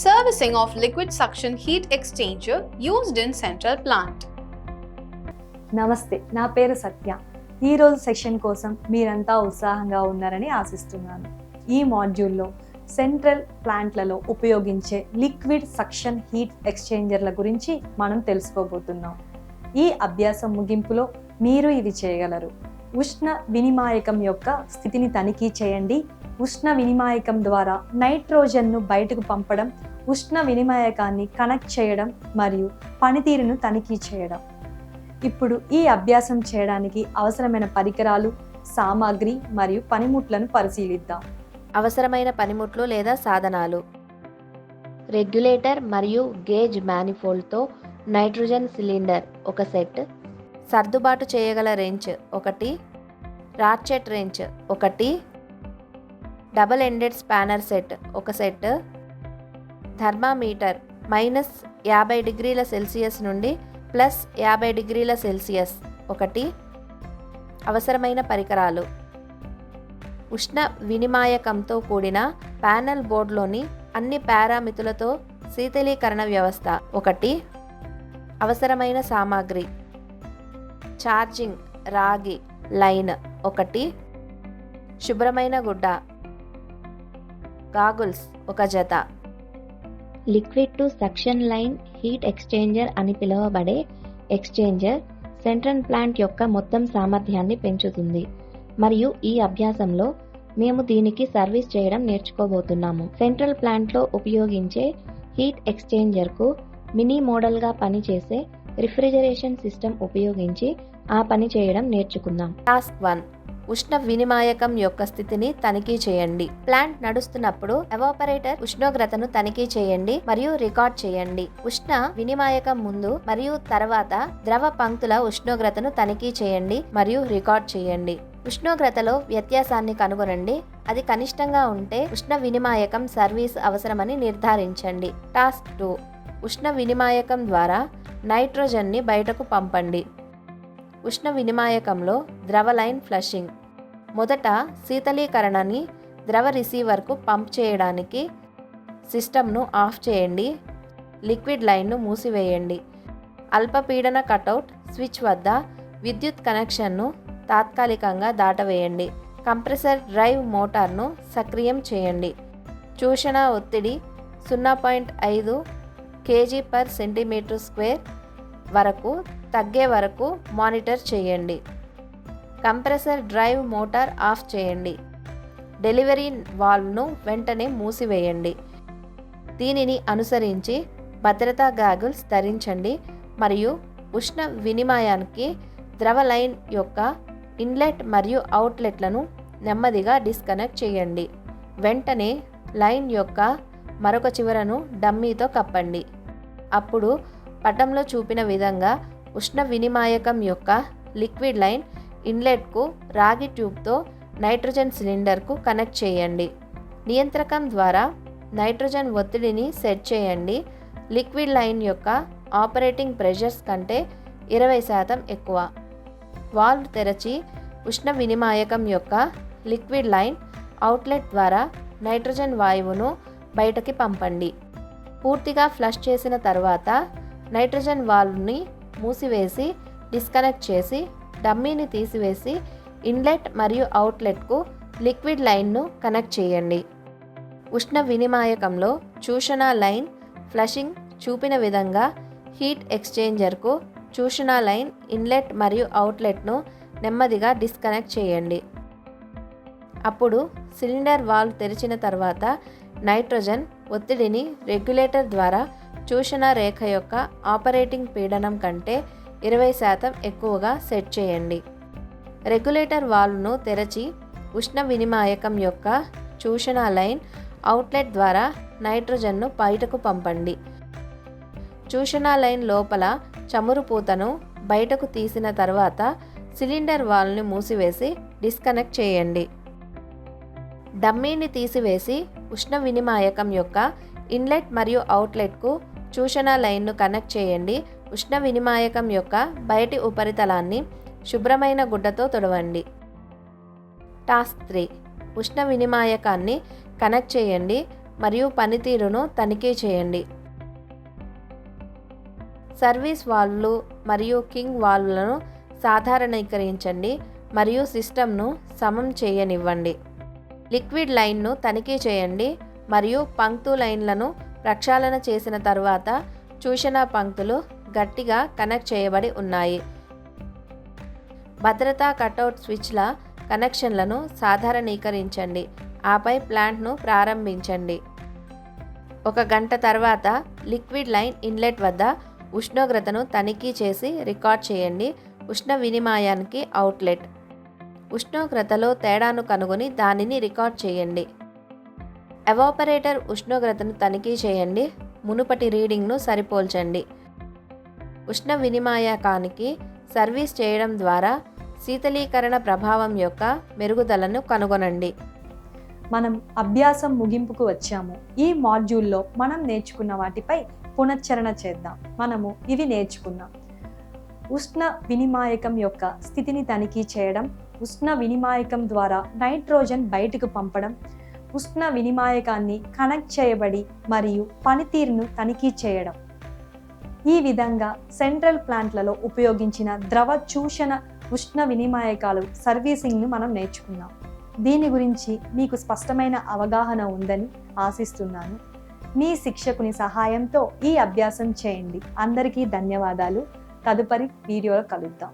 Servicing of liquid suction heat exchanger used in central plant. నమస్తే, నా పేరు సత్య. ఈరోజు సెషన్ కోసం మీరంతా ఉత్సాహంగా ఉన్నారని ఆశిస్తున్నాను. ఈ మాడ్యూల్లో సెంట్రల్ ప్లాంట్లలో ఉపయోగించే లిక్విడ్ సక్షన్ హీట్ ఎక్స్చేంజర్ల గురించి మనం తెలుసుకోబోతున్నాం. ఈ అభ్యాసం ముగింపులో మీరు ఇవి చేయగలరు. ఉష్ణ వినిమాయకం యొక్క స్థితిని తనిఖీ చేయండి. ఉష్ణ వినిమాయకం ద్వారా నైట్రోజన్ను బయటకు పంపడం, ఉష్ణ వినిమాయకాన్ని కనెక్ట్ చేయడం మరియు పనితీరును తనిఖీ చేయడం. ఇప్పుడు ఈ అభ్యాసం చేయడానికి అవసరమైన పరికరాలు, సామాగ్రి మరియు పనిముట్లను పరిశీలిద్దాం. అవసరమైన పనిముట్లు లేదా సాధనాలు: రెగ్యులేటర్ మరియు గేజ్ మ్యానిఫోల్డ్తో నైట్రోజన్ సిలిండర్ ఒక సెట్, సర్దుబాటు చేయగల రెంచ్ ఒకటి, రాచెట్ రెంచ్ ఒకటి, డబల్ ఎండెడ్ స్పానర్ సెట్ ఒక సెట్, థర్మామీటర్ -50°C నుండి +50°C ఒకటి. అవసరమైన పరికరాలు: ఉష్ణ వినిమాయకంతో కూడిన ప్యానెల్ బోర్డులోని అన్ని పారామితులతో శీతలీకరణ వ్యవస్థ ఒకటి. అవసరమైన సామాగ్రి: ఛార్జింగ్ రాగి లైన్ ఒకటి, శుభ్రమైన గుడ్డ, గాగుల్స్ ఒక జత. Liquid to suction line heat exchanger అని పిలువబడే ఎక్స్చేంజర్ సెంట్రల్ ప్లాంట్ యొక్క మొత్తం సామర్థ్యాన్ని పెంచుతుంది మరియు ఈ అభ్యాసంలో మేము దీనికి సర్వీస్ చేయడం నేర్చుకోబోతున్నాము. సెంట్రల్ ప్లాంట్లో ఉపయోగించే హీట్ ఎక్స్చేంజర్కు మినీ మోడల్గా పనిచేసే రిఫ్రిజరేషన్ సిస్టమ్ ఉపయోగించి ఆ పని చేయడం నేర్చుకుందాం. టాస్క్ 1: ఉష్ణ వినిమాయకం యొక్క స్థితిని తనిఖీ చేయండి. ప్లాంట్ నడుస్తున్నప్పుడు ఎవాపరేటర్ ఉష్ణోగ్రతను తనిఖీ చేయండి మరియు రికార్డ్ చేయండి. ఉష్ణ వినిమాయకం ముందు మరియు తర్వాత ద్రవ పంక్తుల ఉష్ణోగ్రతను తనిఖీ చేయండి మరియు రికార్డ్ చేయండి. ఉష్ణోగ్రతలో వ్యత్యాసాన్ని కనుగొనండి. అది కనిష్టంగా ఉంటే ఉష్ణ వినిమాయకం సర్వీస్ అవసరమని నిర్ధారించండి. టాస్క్ 2: ఉష్ణ వినిమాయకం ద్వారా నైట్రోజన్ని బయటకు పంపండి. ఉష్ణ వినిమాయకంలో ద్రవ లైన్ ఫ్లషింగ్. మొదట శీతలీకరణని ద్రవ రిసీవర్కు పంప్ చేయడానికి సిస్టమ్ను ఆఫ్ చేయండి. లిక్విడ్ లైన్ను మూసివేయండి. అల్పపీడన కటౌట్ స్విచ్ వద్ద విద్యుత్ కనెక్షన్ను తాత్కాలికంగా దాటవేయండి. కంప్రెసర్ డ్రైవ్ మోటార్ను సక్రియం చేయండి. చూషణ ఒత్తిడి 0.5 kg/cm² వరకు తగ్గే వరకు మానిటర్ చేయండి. కంప్రెసర్ డ్రైవ్ మోటార్ ఆఫ్ చేయండి. డెలివరీ వాల్వ్ను వెంటనే మూసివేయండి. దీనిని అనుసరించి భద్రతా గాగుల్స్ ధరించండి మరియు ఉష్ణ వినిమయానికి ద్రవ లైన్ యొక్క ఇన్లెట్ మరియు అవుట్లెట్లను నెమ్మదిగా డిస్కనెక్ట్ చేయండి. వెంటనే లైన్ యొక్క మరొక చివరను డమ్మీతో కప్పండి. అప్పుడు పటంలో చూపిన విధంగా ఉష్ణ వినిమాయకం యొక్క లిక్విడ్ లైన్ ఇన్లెట్కు రాగి ట్యూబ్తో నైట్రోజన్ సిలిండర్కు కనెక్ట్ చేయండి. నియంత్రకం ద్వారా నైట్రోజన్ ఒత్తిడిని సెట్ చేయండి. లిక్విడ్ లైన్ యొక్క ఆపరేటింగ్ ప్రెషర్స్ కంటే 20% ఎక్కువ. వాల్వ్ తెరచి ఉష్ణ వినిమాయకం యొక్క లిక్విడ్ లైన్ అవుట్లెట్ ద్వారా నైట్రోజన్ వాయువును బయటకి పంపండి. పూర్తిగా ఫ్లష్ చేసిన తర్వాత నైట్రోజన్ వాల్వ్ని మూసివేసి డిస్కనెక్ట్ చేసి డమ్మీని తీసివేసి ఇన్లెట్ మరియు అవుట్లెట్కు లిక్విడ్ లైన్ను కనెక్ట్ చేయండి. ఉష్ణ వినిమాయకంలో చూషణ లైన్ ఫ్లషింగ్ చూపిన విధంగా హీట్ ఎక్స్చేంజర్కు చూషణ లైన్ ఇన్లెట్ మరియు అవుట్లెట్ను నెమ్మదిగా డిస్కనెక్ట్ చేయండి. అప్పుడు సిలిండర్ వాల్వ్ తెరిచిన తర్వాత నైట్రోజన్ ఒత్తిడిని రెగ్యులేటర్ ద్వారా చూషణ రేఖ యొక్క ఆపరేటింగ్ పీడనం కంటే 20% ఎక్కువగా సెట్ చేయండి. రెగ్యులేటర్ వాల్వ్ను తెరచి ఉష్ణ వినిమాయకం యొక్క చూషణ లైన్ అవుట్లెట్ ద్వారా నైట్రోజన్ను బయటకు పంపండి. చూషణ లైన్ లోపల చమురు పూతను బయటకు తీసిన తర్వాత సిలిండర్ వాల్వ్ని మూసివేసి డిస్కనెక్ట్ చేయండి. డమ్మీని తీసివేసి ఉష్ణ వినిమాయకం యొక్క ఇన్లెట్ మరియు అవుట్లెట్కు చూషణ లైన్ను కనెక్ట్ చేయండి. ఉష్ణ వినిమాయకం యొక్క బయటి ఉపరితలాన్ని శుభ్రమైన గుడ్డతో తుడవండి. టాస్క్ 3: ఉష్ణ వినిమాయకాన్ని కనెక్ట్ చేయండి మరియు పనితీరును తనిఖీ చేయండి. సర్వీస్ వాల్వ్లు మరియు కింగ్ వాల్వ్లను సాధారణీకరించండి మరియు సిస్టమ్ను సమం చేయనివ్వండి. లిక్విడ్ లైన్ను తనిఖీ చేయండి మరియు పంక్తు లైన్లను ప్రక్షాళన చేసిన తరువాత చూషణ పంక్తులు గట్టిగా కనెక్ట్ చేయబడి ఉన్నాయి. భద్రతా కటౌట్ స్విచ్ల కనెక్షన్లను సాధారణీకరించండి. ఆపై ప్లాంట్ను ప్రారంభించండి. 1 గంట తర్వాత లిక్విడ్ లైన్ ఇన్లెట్ వద్ద ఉష్ణోగ్రతను తనిఖీ చేసి రికార్డ్ చేయండి. ఉష్ణ వినిమయానికి అవుట్లెట్. ఉష్ణోగ్రతలో తేడాను కనుగొని దానిని రికార్డ్ చేయండి. ఎవాపరేటర్ ఉష్ణోగ్రతను తనిఖీ చేయండి. మునుపటి రీడింగ్ను సరిపోల్చండి. ఉష్ణ వినిమాయకానికి సర్వీస్ చేయడం ద్వారా శీతలీకరణ ప్రభావం యొక్క మెరుగుదలను కనుగొనండి. మనం అభ్యాసం ముగింపుకు వచ్చాము. ఈ మాడ్యూల్లో మనం నేర్చుకున్న వాటిపై పునశ్చరణ చేద్దాం. మనము ఇవి నేర్చుకున్నాం: ఉష్ణ వినిమాయకం యొక్క స్థితిని తనిఖీ చేయడం, ఉష్ణ వినిమాయకం ద్వారా నైట్రోజన్ బయటకు పంపడం, ఉష్ణ వినిమాయకాన్ని కనెక్ట్ చేయబడి మరియు పనితీరును తనిఖీ చేయడం. ఈ విధంగా సెంట్రల్ ప్లాంట్లలో ఉపయోగించిన ద్రవ చూషణ ఉష్ణ వినిమాయకాలు సర్వీసింగ్ను మనం నేర్చుకున్నాం. దీని గురించి మీకు స్పష్టమైన అవగాహన ఉందని ఆశిస్తున్నాను. మీ శిక్షకుని సహాయంతో ఈ అభ్యాసం చేయండి. అందరికీ ధన్యవాదాలు. తదుపరి వీడియోలో కలుద్దాం.